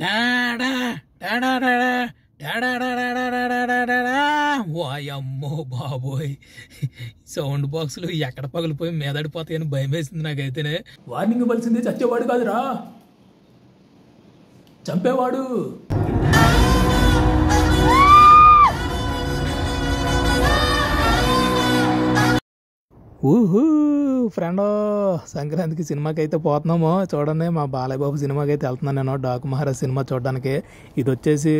డాడా డాడా వాయమ్మో బాబోయ్, సౌండ్ బాక్సులు ఎక్కడ పగిలిపోయి మీదడిపోతాయని భయం వేసింది నాకైతేనే. వార్నింగ్ ఇవ్వాల్సింది చచ్చేవాడు కాదురా, చంపేవాడు. ఊహూ ఫ్రెండ్, సంక్రాంతికి సినిమాకి అయితే పోతున్నాము. చూడండి, మా బాలయ్య బాబు సినిమాకి అయితే వెళ్తున్నాను నేను, డాకు మహారాజ్ సినిమా చూడడానికి. ఇది వచ్చేసి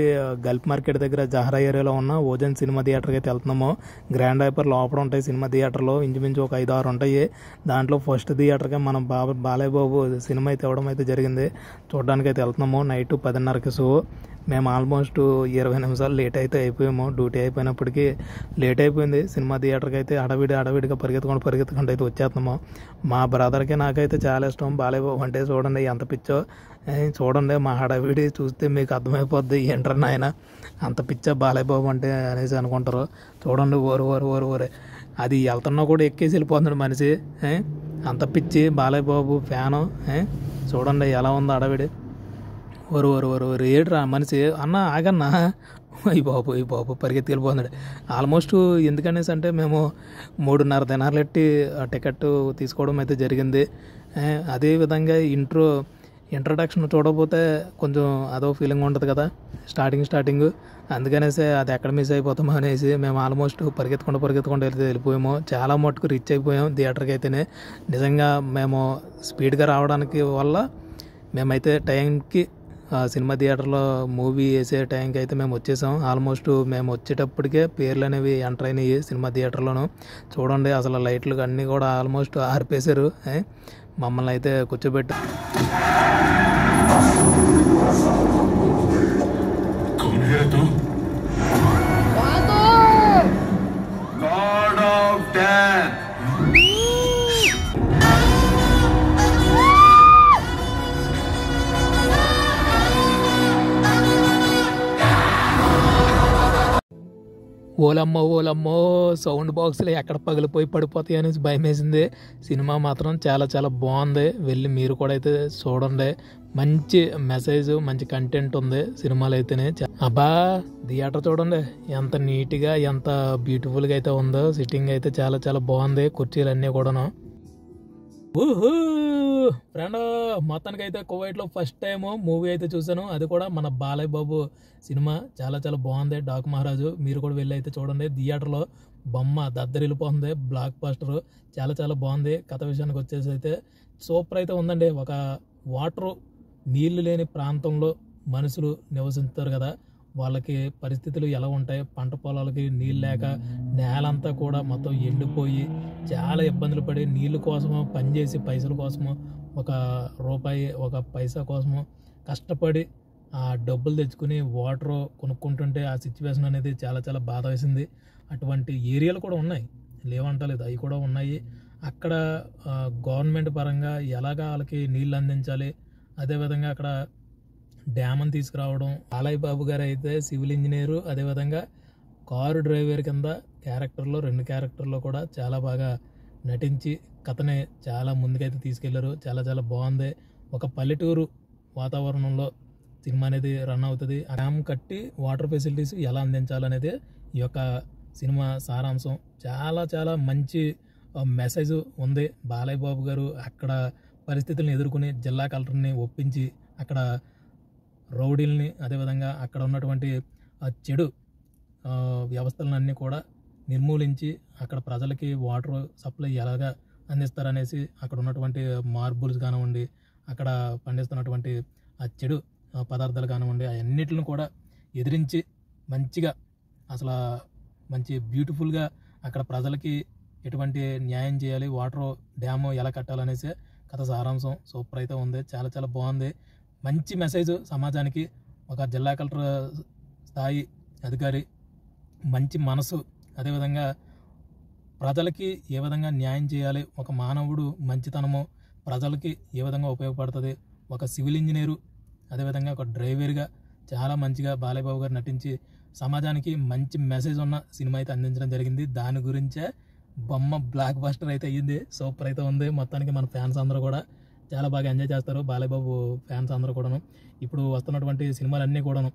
గల్ఫ్ మార్కెట్ దగ్గర జహరా ఏరియాలో ఉన్న ఓజన్ సినిమా థియేటర్కి అయితే వెళ్తున్నాము. గ్రాండ్ హైపర్ లోపల ఉంటాయి సినిమా థియేటర్లో, ఇంచుమించు ఒక 5-6 ఉంటాయి. దాంట్లో ఫస్ట్ థియేటర్కి మనం బాలయ్య బాబు సినిమా అయితే ఇవ్వడం అయితే జరిగింది. చూడడానికి అయితే వెళ్తున్నాము. నైట్ 10:30కి షో. మేము ఆల్మోస్ట్ 20 నిమిషాలు లేట్ అయితే అయిపోయాము. డ్యూటీ అయిపోయినప్పటికీ లేట్ అయిపోయింది. సినిమా థియేటర్కి అయితే అడవిడిగా పరిగెత్తుకుంటూ అయితే వచ్చేస్తున్నాము. మా బ్రదర్కి నాకైతే చాలా ఇష్టం బాలయ్య బాబు అంటే. చూడండి ఎంత పిచ్చో, చూడండి మా హడావిడి చూస్తే మీకు అర్థమైపోద్ది ఏంటన్నా ఆయన అంత పిచ్చో బాలయ్య బాబు అంటే అనేసి అనుకుంటారు. చూడండి ఓరే అది వెళ్తున్నా కూడా ఎక్కేసి వెళ్ళిపోతున్నాడు మనిషి. అంత పిచ్చి బాలయ్య బాబు ఫ్యాను. చూడండి ఎలా ఉందో అడవిడి. ఓరు ఏడ్రా మనిషి. అన్న ఆగన్నా, ఈ బాబు పరిగెత్తి వెళ్ళిపోతున్నాడు. ఆల్మోస్ట్ ఎందుకనేసి అంటే మేము 3:30 దినాలు ఎట్టి టికెట్ తీసుకోవడం అయితే జరిగింది. అదేవిధంగా ఇంట్రడక్షన్ చూడకపోతే కొంచెం అదో ఫీలింగ్ ఉంటుంది కదా స్టార్టింగ్. అందుకనేసి అది ఎక్కడ మిస్ అయిపోతామో అనేసి మేము ఆల్మోస్ట్ పరిగెత్తుకుంటూ వెళ్ళిపోయాము. చాలా మట్టుకు రీచ్ అయిపోయాం థియేటర్కి అయితేనే. నిజంగా మేము స్పీడ్గా రావడానికి వల్ల మేమైతే టైంకి సినిమా థియేటర్లో మూవీ వేసే టైంకి అయితే మేము వచ్చేసాం. ఆల్మోస్ట్ మేము వచ్చేటప్పటికే పేర్లు అనేవి ఎంటర్ అయినాయి సినిమా థియేటర్లోను. చూడండి అసలు లైట్లు అన్నీ కూడా ఆల్మోస్ట్ ఆర్పేశారు. మమ్మల్ని అయితే కూర్చోబెట్టి ఓలమ్మో సౌండ్ బాక్సులు ఎక్కడ పగిలిపోయి పడిపోతాయి అనేసి భయం వేసింది. సినిమా మాత్రం చాలా బాగుంది. వెళ్ళి మీరు కూడా అయితే చూడండి. మంచి మెసేజ్, మంచి కంటెంట్ ఉంది సినిమాలో అయితేనే. అబ్బా థియేటర్ చూడండి ఎంత నీట్గా ఎంత బ్యూటిఫుల్గా అయితే ఉందో. సిట్టింగ్ అయితే చాలా బాగుంది, కుర్చీలు అన్నీ కూడాను. ఊహూ ఫ్రెండ్, మొత్తానికి అయితే కువైట్లో ఫస్ట్ టైం మూవీ అయితే చూసాను. అది కూడా మన బాలయ్య బాబు సినిమా. చాలా బాగుంది డాకు మహారాజు. మీరు కూడా వెళ్ళి అయితే చూడండి. థియేటర్లో బొమ్మ దద్దరిల్లిపోతుంది, బ్లాక్ బస్టర్. చాలా బాగుంది. కథ విషయానికి వచ్చేసి అయితే సూపర్ అయితే ఉందండి. ఒక నీళ్లు లేని ప్రాంతంలో మనుషులు నివసిస్తారు కదా, వాళ్ళకి పరిస్థితులు ఎలా ఉంటాయి, పంట పొలాలకి నీళ్ళు లేక నేలంతా కూడా మొత్తం ఎండిపోయి చాలా ఇబ్బందులు పడి నీళ్ళు కోసము పనిచేసి పైసల కోసము, ఒక రూపాయి ఒక పైసా కోసము కష్టపడి ఆ డబ్బులు తెచ్చుకుని వాటర్ కొనుక్కుంటుంటే ఆ సిచ్యువేషన్ అనేది చాలా బాధ వేసింది. అటువంటి ఏరియాలు కూడా ఉన్నాయి, లేవంటలేదు, అవి కూడా ఉన్నాయి. అక్కడ గవర్నమెంట్ పరంగా ఎలాగా వాళ్ళకి నీళ్ళు అందించాలి, అదేవిధంగా అక్కడ డ్యామ్ని తీసుకురావడం. బాలయ్య బాబు గారు అయితే సివిల్ ఇంజనీరు, అదేవిధంగా కారు డ్రైవర్ కింద క్యారెక్టర్లో 2 క్యారెక్టర్లో కూడా చాలా బాగా నటించి కథని చాలా ముందుకైతే తీసుకెళ్లారు. చాలా బాగుంది. ఒక పల్లెటూరు వాతావరణంలో సినిమా అనేది రన్ అవుతుంది. డ్యామ్ కట్టి వాటర్ ఫెసిలిటీస్ ఎలా అందించాలనేది ఈ యొక్క సినిమా సారాంశం. చాలా మంచి మెసేజ్ ఉంది. బాలయ్య బాబు గారు అక్కడ పరిస్థితులను ఎదుర్కొని జిల్లా కలెక్టర్ని ఒప్పించి అక్కడ రౌడీల్ని, అదేవిధంగా అక్కడ ఉన్నటువంటి చెడు వ్యవస్థలన్నీ కూడా నిర్మూలించి అక్కడ ప్రజలకి వాటర్ సప్లై ఎలాగా అందిస్తారనేసి అక్కడ ఉన్నటువంటి మార్బుల్స్ కానివ్వండి, అక్కడ పండిస్తున్నటువంటి ఆ చెడు పదార్థాలు కానివ్వండి, అవన్నిటిని కూడా ఎదిరించి మంచిగా అసలు మంచి బ్యూటిఫుల్గా అక్కడ ప్రజలకి ఎటువంటి న్యాయం చేయాలి, వాటర్ డ్యాము ఎలా కట్టాలనేసి కథ సారాంశం. సూపర్ అయితే ఉంది. చాలా బాగుంది. మంచి మెసేజ్ సమాజానికి. ఒక జిల్లా కలెక్టర్ స్థాయి అధికారి మంచి మనసు, అదేవిధంగా ప్రజలకి ఏ విధంగా న్యాయం చేయాలి, ఒక మానవుడు మంచితనము ప్రజలకి ఏ విధంగా ఉపయోగపడుతుంది, ఒక సివిల్ ఇంజనీరు, అదేవిధంగా ఒక డ్రైవర్గా చాలా మంచిగా బాలయ్య బాబు గారు నటించి సమాజానికి మంచి మెసేజ్ ఉన్న సినిమా అయితే అందించడం జరిగింది. దాని గురించే బొమ్మ బ్లాక్ బస్టర్ అయితే అయ్యింది. సూపర్ అయితే ఉంది. మొత్తానికి మన ఫ్యాన్స్ అందరూ కూడా చాలా బాగా ఎంజాయ్ చేస్తారు బాలయ్య బాబు ఫ్యాన్స్ అందరూ కూడాను. ఇప్పుడు వస్తున్నటువంటి సినిమాలన్నీ కూడాను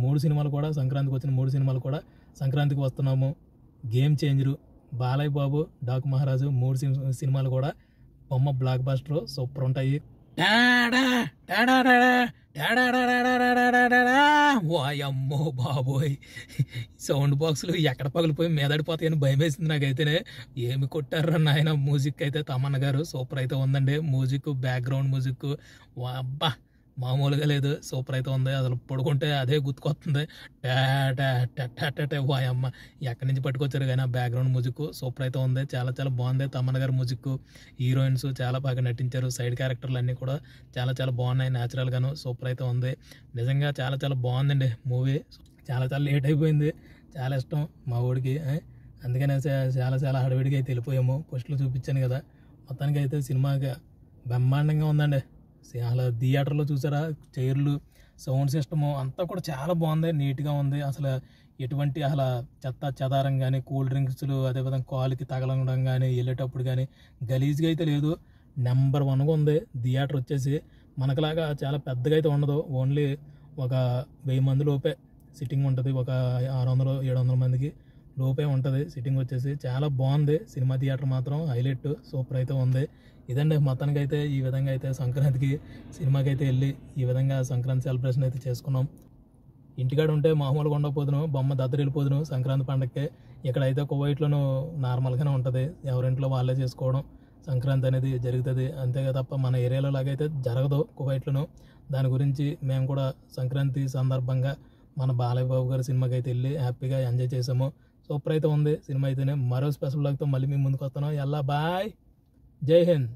3 సినిమాలు కూడా సంక్రాంతికి వచ్చిన 3 సినిమాలు కూడా సంక్రాంతికి వస్తున్నాము. గేమ్ చేంజరు, బాలయ్య బాబు, డాకు మహారాజు 3 సినిమాలు కూడా బొమ్మ బ్లాక్ బస్టర్ సూపర్ ఉంటాయి. వాయమ్మో బాబోయ్, సౌండ్ బాక్సులు ఎక్కడ పగిలిపోయి మీదడిపోతాయని భయం వేసింది నాకైతేనే. ఏమి కొట్టారా నాయన. మ్యూజిక్ అయితే తమన్న గారు సూపర్ అయితే ఉందండి. మ్యూజిక్, బ్యాక్గ్రౌండ్ మ్యూజిక్ అబ్బా మామూలుగా లేదు, సూపర్ అయితే ఉంది. అసలు పడుకుంటే అదే గుర్తుకొస్తుంది. వాయమ్మ ఎక్కడి నుంచి పట్టుకొచ్చారు కానీ ఆ బ్యాక్గ్రౌండ్ మ్యూజిక్ సూపర్ అయితే ఉంది. చాలా చాలా బాగుంది. తమన్న గారి మ్యూజిక్, హీరోయిన్స్ చాలా బాగా నటించారు. సైడ్ క్యారెక్టర్లు అన్నీ కూడా చాలా చాలా బాగున్నాయి. న్యాచురల్గాను సూపర్ అయితే ఉంది. నిజంగా చాలా చాలా బాగుందండి మూవీ. చాలా చాలా లేట్ అయిపోయింది. చాలా ఇష్టం మా ఊడికి, అందుకనే చాలా చాలా హడావిడిగా అయితే వెళ్ళిపోయాము. ఫస్ట్లో చూపించాను కదా. మొత్తానికి అయితే సినిమాగా బ్రహ్మాండంగా ఉందండి. అలా థియేటర్లో చూసారా, చైర్లు, సౌండ్ సిస్టము అంతా కూడా చాలా బాగుంది, నీట్గా ఉంది. అసలు ఎటువంటి అసలు చెత్త చెదారం కానీ, కూల్ డ్రింక్స్లు, అదేవిధంగా కాలుకి తగలడం కానీ, వెళ్ళేటప్పుడు కానీ గలీజ్గా అయితే లేదు. నెంబర్ 1గా ఉంది. థియేటర్ వచ్చేసి మనకులాగా చాలా పెద్దగా అయితే ఉండదు. ఓన్లీ ఒక 1000 మంది లోపే సిట్టింగ్ ఉంటుంది. ఒక 600-700 మందికి లోపే ఉంటుంది సిట్టింగ్ వచ్చేసి. చాలా బాగుంది సినిమా. థియేటర్ మాత్రం హైలైట్, సూపర్ అయితే ఉంది. ఇదండి మొత్తానికి అయితే ఈ విధంగా అయితే సంక్రాంతికి సినిమాకి అయితే వెళ్ళి ఈ విధంగా సంక్రాంతి సెలబ్రేషన్ అయితే చేసుకున్నాం. ఇంటికాడ ఉంటే మామూలుగా ఉండకపోదును, బొమ్మ దద్దరు వెళ్ళిపోదును సంక్రాంతి పండగకే. ఇక్కడైతే కువైట్లోనూ నార్మల్గానే ఉంటుంది. ఎవరింట్లో వాళ్ళే చేసుకోవడం సంక్రాంతి అనేది జరుగుతుంది. అంతేగా తప్ప మన ఏరియాలో లాగైతే జరగదు కువైట్లోనూ. దాని గురించి మేము కూడా సంక్రాంతి సందర్భంగా మన బాలయ్య బాబు గారి సినిమాకి అయితే వెళ్ళి హ్యాపీగా ఎంజాయ్ చేసాము. సూపర్ అయితే ఉంది సినిమా అయితేనే. మరో స్పెషల్ లాగ్తో మళ్ళీ మీ ముందుకు వస్తాను. ఎల్లా బాయ్, జై హింద్.